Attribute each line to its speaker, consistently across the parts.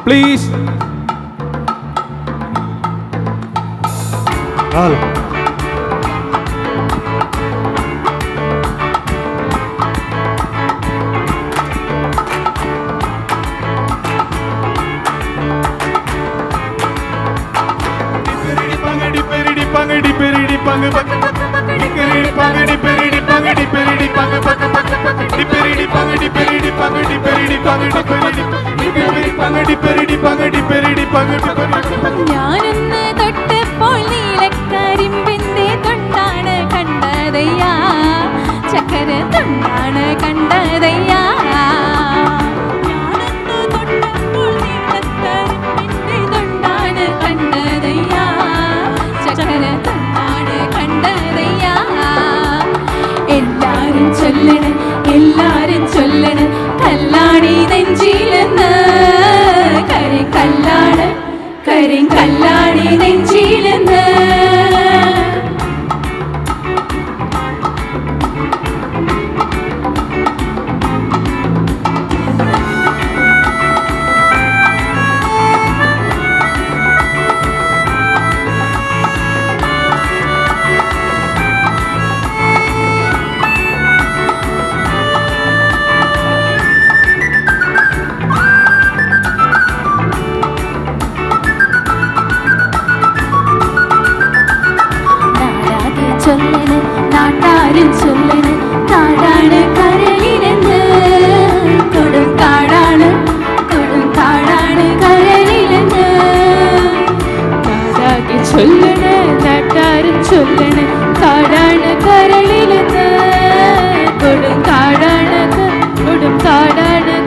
Speaker 1: Please.
Speaker 2: ഞാനൊന്ന് തൊട്ടപ്പോൾ നീലക്കരിമ്പിന്റെ തൊണ്ടാണ് കണ്ടതയ്യാ, ചക്കര തൊണ്ടാണ് കണ്ടതയ്യാ. ഞാനൊന്ന് തൊട്ടപ്പോൾ നീലക്കരിമ്പിന്റെ തൊണ്ടാണ് കണ്ടതയ്യാ, ചക്കര തൊണ്ടാണ് കണ്ടതയ്യാ. എല്ലാരും ചൊല്ലണ്, എല്ലാരും ചൊല്ലണ് കല്ലാണി നെഞ്ചിലെന്ന്, കരിങ്കല്ലാണ് കരിങ്കല്ലാണി നെഞ്ചിലെന്ന്. ചൊല്ലണ് നാട്ടാരും ചൊല്ലണ് കാടാണ് കരളിലെന്ന്, കൊടും കാടാണ് കരളിലെന്ന്. കാടാകെ ചൊല്ലണ് നാട്ടാരും ചൊല്ലണ് കാടാണ് കരളിലെന്ന്, കൊടും കാടാണ്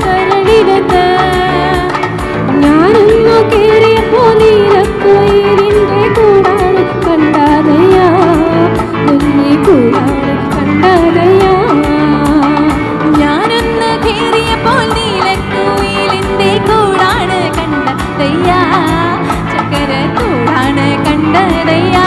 Speaker 2: കരളിലെന്ന്. ഞാനൊന്നു കേറിയപ്പോ നീലക്കുയിലിന്റെ കൂടാണ് കണ്ടതയ്യാ, ഞാനൊന്ന് കേറിയപ്പോൾ നീലക്കുയിലിന്റെ കൂടാണ് കണ്ടതയ്യാ, ചക്കര കൂടാണ് കണ്ടതയ്യാ.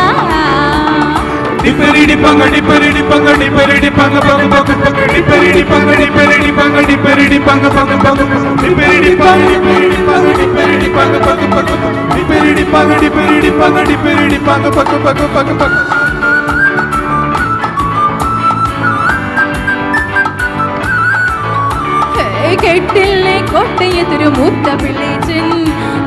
Speaker 1: ഡിപ്പരിടി പങ്ങടി പരിടി പങ്ങടി പരിടി പങ്ങ പങ്ങ പങ്ങ പങ്ങടി പരിടി പങ്ങടി പരിടി പങ്ങടി പരിടി പങ്ങ പങ്ങ പങ്ങ ഡിപ്പരിടി പങ്ങടി പരിടി പങ്ങടി പരിടി പങ്ങ പങ്ങ പങ്ങ ഡിപ്പരിടി പങ്ങടി പരിടി പങ്ങടി പരിടി പങ്ങ പങ്ങ പങ്ങ പങ്ങ പങ്ങ.
Speaker 2: കെട്ടില്ലേ കോട്ടയത്തൊരു മൂത്ത പിള്ളേച്ചൻ,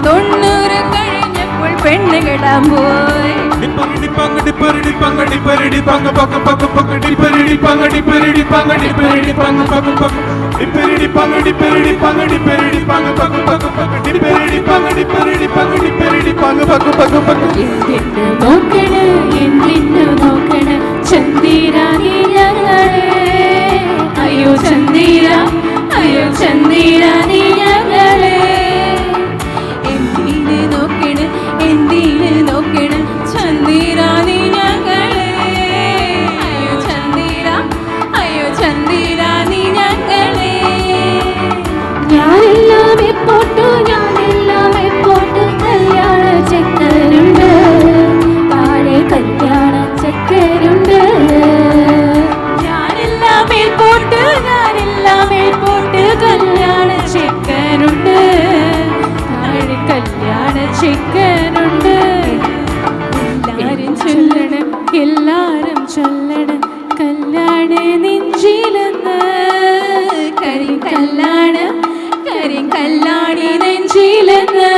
Speaker 2: 90 കഴിഞ്ഞപ്പോൾ പെണ്ണ് കെടാൻ പോയി.
Speaker 1: ഡിപ്പരിടി പങ്ങടി പരിടി പങ്ങടി പരിടി പങ്ങ പങ്ങ പങ്ങ പങ്ങ ഡിപ്പരിടി പങ്ങടി പരിടി പങ്ങടി പരിടി പങ്ങ പങ്ങ പങ്ങ ഡിപ്പരിടി പങ്ങടി പരിടി പങ്ങടി പരിടി പങ്ങ പങ്ങ പങ്ങ പങ്ങ ഡിപ്പരിടി പങ്ങടി പരിടി പങ്ങടി പരിടി പങ്ങ പങ്ങ പങ്ങ പങ്ങ.
Speaker 2: എന്തിനു നോക്കണ് എന്തിനു നോക്കണ് ചന്ദിര നീ ഞങ്ങളെ, അയ്യോ ചന്ദിര അയ്യോ ചന്ദിര നീ ഞങ്ങളെ. എന്തിന് നോക്കണ് എന്തിന് നോക്കണ് ചന്ദിര നീ ഞങ്ങളെ, അയ്യോ ചന്ദിര അയ്യോ ചന്ദിര നീ ഞങ്ങളെ. ഞാനെല്ലാം എപ്പോട്ടു കല്യാണ ചെക്കരുണ്ട്, താഴെ കല്യാണ ചെക്കരുണ്ട്. ഞാനെല്ലാം എപ്പോട്ട് കല്യാണ ചെക്കനുണ്ട്, താഴെ കല്യാണ ചെക്കനുണ്ട്. എല്ലാരും ചൊല്ലണ് കല്യാണ നെഞ്ചിലെന്ന്, കരിങ്കല്ലാണി നെഞ്ചിലെന്ന്.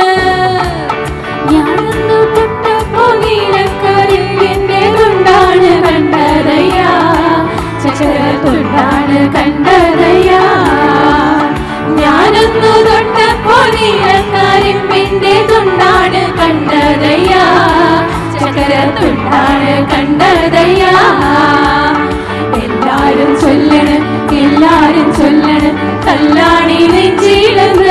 Speaker 2: ഞാനൊന്നു തൊട്ടപ്പോ നീലക്കരിമ്പിന്റെ തൊണ്ടാണ് കണ്ടതയ്യാ, ചക്കര തൊണ്ടാണ് കണ്ടതയ്യാ. ഞാനൊന്നു തൊട്ടപ്പോ നീലക്കരിമ്പിന്റെ തൊണ്ടാണ് കണ്ടതയ്യാ, ചക്കര തൊണ്ടാണ് കണ്ടതയ്യാ. എല്ലാരും ചൊല്ലണ് കല്ലാണി നെഞ്ചിലെന്ന്.